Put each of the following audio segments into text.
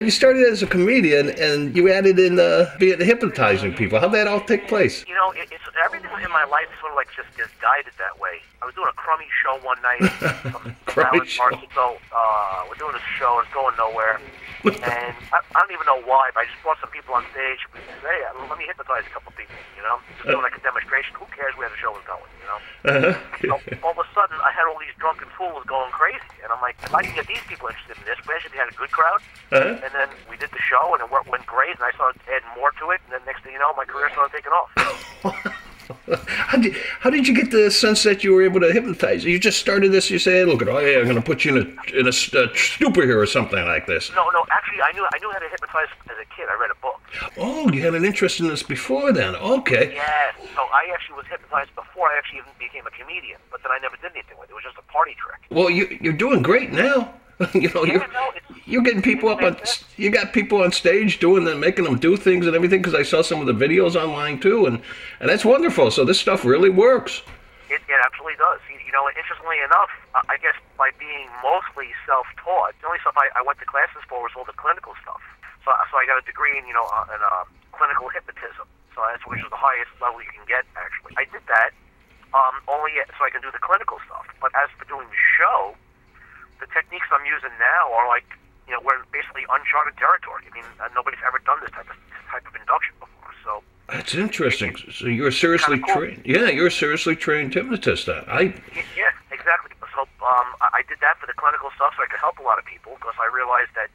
You started as a comedian, and you added in being hypnotizing people. How'd that all take place? You know, it's everything in my life sort of like just is guided that way. I was doing a crummy show one night, some Crummy show. so we're doing a show, it's going nowhere, and I don't even know why, but I just brought some people on stage. We said, hey, let me hypnotize a couple people, you know, just doing like a demonstration. Who cares where the show is going, you know? So all of a sudden, I had all these drunken fools going crazy, and I'm like, if I can get these people interested in this, we actually had a good crowd, and then we did the show, and it went great, and I started adding more to it, and then next thing you know, my career started taking off. How did you get the sense that you were able to hypnotize? You just started this. You say, "Look, oh yeah, I'm going to put you in a stupor here or something like this." No. Actually, I knew how to hypnotize as a kid. I read a book. Oh, you had an interest in this before then. Okay. Yes. So I actually was hypnotized before I actually even became a comedian. But then I never did anything with it. It was just a party trick. Well, you're doing great now. You know, you're getting people up on. You got people on stage doing them, making them do things and everything. Because I saw some of the videos online too, and that's wonderful. So this stuff really works. It absolutely does. You know, interestingly enough, I guess by being mostly self-taught, the only stuff I went to classes for was all the clinical stuff. So I got a degree in clinical hypnotism. So which is the highest level you can get. Actually, I did that only so I can do the clinical stuff. But as for doing the show, the techniques I'm using now are like, you know, we're basically uncharted territory. I mean, nobody's ever done this type of induction before. So that's interesting. So you're seriously trained. Yeah, you're a seriously trained hypnotist. Yeah, exactly. So I did that for the clinical stuff, so I could help a lot of people because I realized that,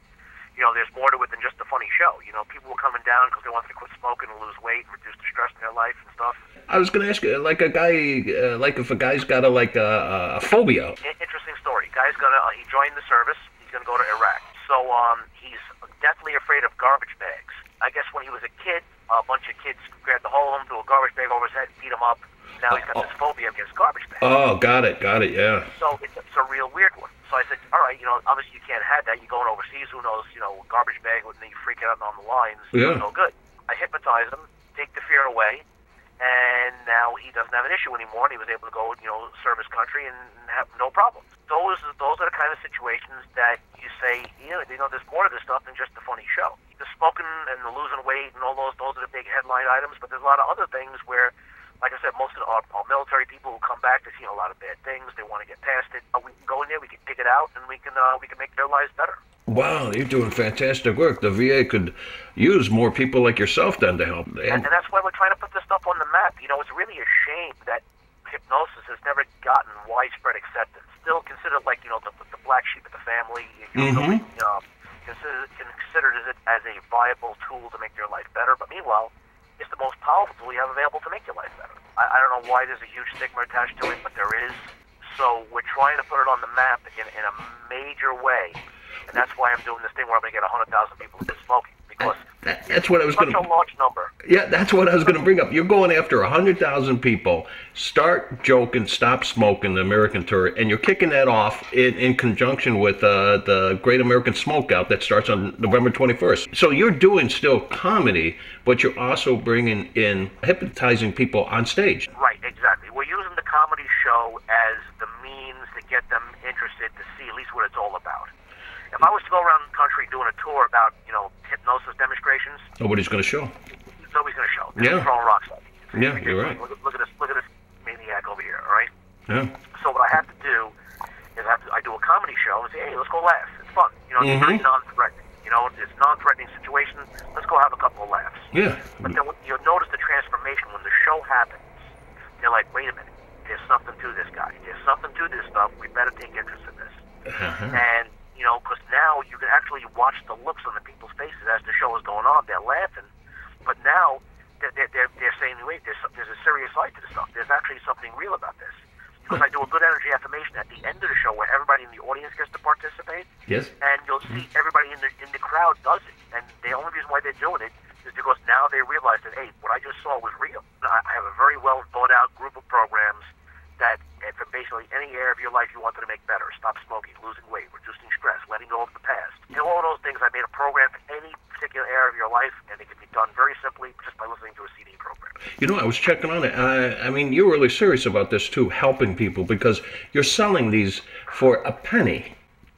you know, there's more to it than just a funny show. You know, people were coming down because they wanted to quit smoking and lose weight and reduce the stress in their life and stuff. I was going to ask you, like a guy, like if a guy's got a phobia. Interesting story. Guy's he joined the service. He's gonna go to Iraq. So he's deathly afraid of garbage bags. I guess when he was a kid, a bunch of kids grabbed the whole of him, threw a garbage bag over his head, beat him up. Now he's got this phobia against garbage bags. Oh, got it, yeah. So it's a real weird one. So I said, all right, you know, obviously you can't have that. You're going overseas, who knows, you know, garbage bag, and then you freak out on the lines. Yeah. No good. I hypnotize him, take the fear away, and now he doesn't have an issue anymore, and he was able to go, you know, serve his country and have no problems. Those are the kind of situations that you say, you know, there's more to this stuff than just the funny show. The smoking and the losing weight and all those are the big headline items, but there's a lot of other things where, like I said, most of our military people who come back, they've seen a lot of bad things, they want to get past it. We can go in there, we can dig it out, and we can make their lives better. Wow, you're doing fantastic work. The VA could use more people like yourself then to help. And that's why we're trying to put this stuff on the map. You know, it's really a shame that hypnosis has never gotten widespread acceptance. Still considered like, you know, the black sheep of the family. Nobody considered it as a viable tool to make your life better. But meanwhile, it's the most powerful tool you have available to make your life better. I don't know why there's a huge stigma attached to it, but there is. So we're trying to put it on the map in a major way. And that's why I'm doing this thing where I'm going to get 100,000 people to quit smoking. Because that's what I was going to. Such a large number. Yeah, that's what I was going to bring up. You're going after 100,000 people. Start joking, stop smoking. The American tour, and you're kicking that off in conjunction with the Great American Smokeout that starts on November 21st. So you're doing still comedy, but you're also bringing in hypnotizing people on stage. Right, exactly. We're using the comedy show as the means to get them interested to see at least what it's all about. If I was to go around the country doing a tour about, you know, hypnosis demonstrations, nobody's going to show. Nobody's going to show. Yeah. Throwing rocks at me. Yeah, you're right. Look at this maniac over here. All right. Yeah. So what I have to do is I do a comedy show and say, hey, let's go laugh. It's fun. You know, it's very non-threatening. You know, it's a non-threatening situation. Let's go have a couple of laughs. Yeah. But then you'll notice the transformation when the show happens. They're like, wait a minute. There's something to this guy. There's something to this stuff. We better take interest in this. And you know, because now you can actually watch the looks on the people's faces as the show is going on. They're laughing, but now they're saying, wait, there's a serious side to this stuff. There's actually something real about this. Because I do a good energy affirmation at the end of the show where everybody in the audience gets to participate. Yes. And you'll see everybody in the crowd does it. And the only reason why they're doing it is because now they realize that, hey, what I just saw was real. I have a very well thought out group of programs that for basically any area of your life you wanted to make better. Stop smoking, losing weight, reducing stress, letting go of the past. You know, all those things, I made a program for any particular area of your life, and it can be done very simply just by listening to a CD program. You know, I was checking on it. I mean, you're really serious about this too, helping people, because you're selling these for a penny.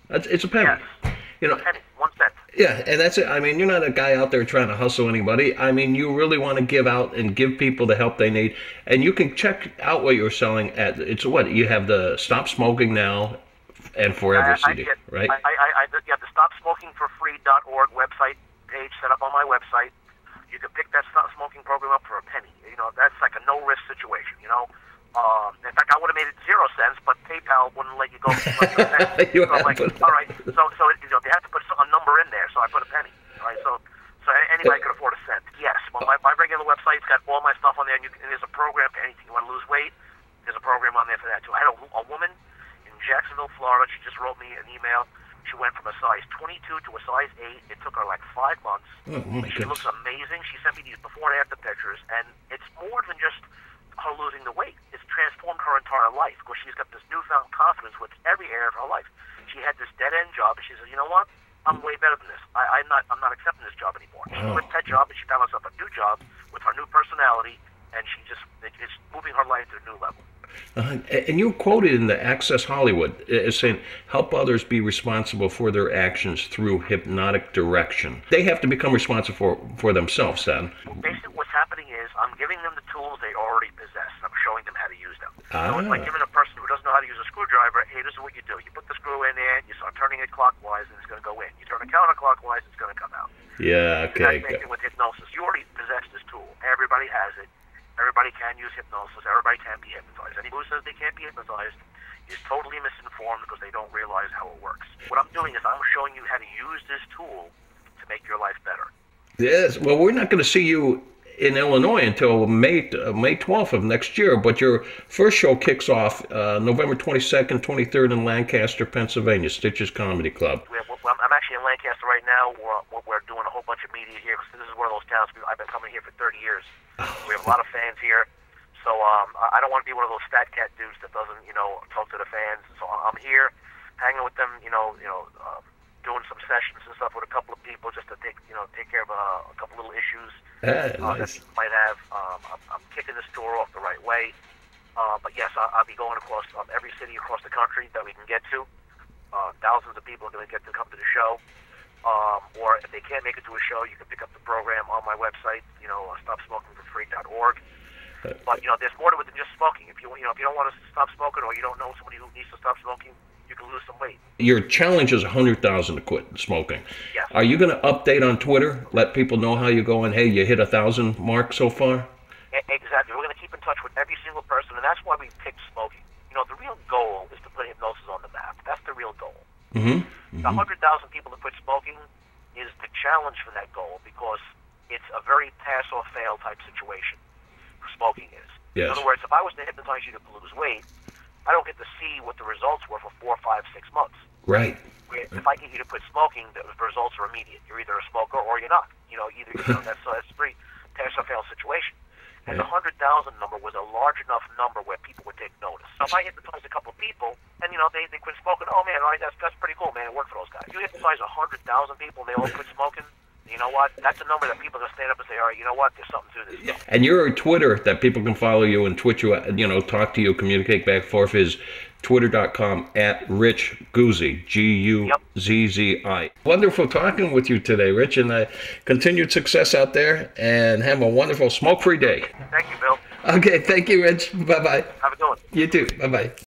It's a penny. Yes. You know, a penny, 1 cent. Yeah, and that's it. I mean, you're not a guy out there trying to hustle anybody. I mean, you really want to give out and give people the help they need. And you can check out what you're selling at. It's what you have the Stop Smoking Now and Forever CD, right? Yeah, the stopsmokingforfree.org website page set up on my website. You can pick that stop smoking program up for a penny. You know, that's like a no-risk situation, you know. In fact, I would have made it 0 cents, but PayPal wouldn't let you go for $0.20. So I'm like, all right, so you know, they have to put a number in there, so I put a penny. All right, so anybody could afford a cent. Yes, well, my regular website's got all my stuff on there, and there's a program for anything. You want to lose weight, there's a program on there for that, too. I had a woman in Jacksonville, Florida. She just wrote me an email. She went from a size 22 to a size 8. It took her like 5 months. Oh, my she looks amazing. She sent me these before and after pictures, and it's more than just her losing the weight. It's transformed her entire life because she's got this newfound confidence with every area of her life. She had this dead-end job, and she says, you know what? I'm way better than this. I'm not accepting this job anymore. She quit that job, and she found herself a new job with her new personality, and it's moving her life to a new level. And you quoted in the Access Hollywood as saying, help others be responsible for their actions through hypnotic direction. They have to become responsible for themselves then. Well, basically what's happening is I'm giving them the tools they already possess, and I'm showing them how to use them. So it's like giving a person who doesn't know how to use a screwdriver, hey, this is what you do. You put the screw in there, you start turning it clockwise, and it's going to go in. You turn it counterclockwise, it's going to come out. Yeah, okay. That's making with hypnosis. You already possess this tool. Everybody has it. Everybody can use hypnosis. Everybody can be hypnotized. Anyone who says they can't be hypnotized is totally misinformed because they don't realize how it works. What I'm doing is I'm showing you how to use this tool to make your life better. Yes. Well, we're not going to see you in Illinois until May 12th of next year, but your first show kicks off November 22nd, 23rd in Lancaster, Pennsylvania, Stitches Comedy Club. Well, I'm actually in Lancaster right now. We're doing a whole bunch of media here because this is one of those towns I've been coming here for 30 years. We have a lot of fans here, so I don't want to be one of those fat cat dudes that doesn't, talk to the fans. So I'm here, hanging with them, doing some sessions and stuff with a couple of people just to take care of a couple little issues Nice. that people might have. I'm kicking this tour off the right way, but yes, I'll be going across every city across the country that we can get to. Thousands of people are going to get to come to the show. Or if they can't make it to a show, you can pick up the program on my website, stopsmokingforfree.org. But there's more to it than just smoking. If you don't want to stop smoking, or you don't know somebody who needs to stop smoking, you can lose some weight. Your challenge is 100,000 to quit smoking. Yes. Are you going to update on Twitter? Let people know how you're going. Hey, you hit 1,000 mark so far. Exactly. We're going to keep in touch with every single person, and that's why we picked smoking. The real goal is to put hypnosis on the map. That's the real goal. Mm-hmm. The 100,000 people to quit smoking is the challenge for that goal because it's a very pass or fail type situation. Smoking is. Yes. In other words, if I was to hypnotize you to lose weight, I don't get to see what the results were for 4, 5, 6 months. Right. If I get you to quit smoking, the results are immediate. You're either a smoker or you're not. That's a pretty pass or fail situation. And the 100,000 number was a large enough number where people would take notice. So if I hypnotize a couple of people, and they quit smoking, oh man, all right, that's pretty cool, man. It worked for those guys. You hypnotize 100,000 people, and they all quit smoking. You know what? That's a number that people are going to stand up and say, all right, you know what? There's something to this. And your Twitter that people can follow you and Twitch you, talk to you, communicate back and forth is twitter.com @RichGuzzi, Guzzi. Wonderful talking with you today, Rich, and continued success out there, and have a wonderful smoke-free day. Thank you, Bill. Okay, thank you, Rich. Bye-bye. Have a good one. You too. Bye-bye.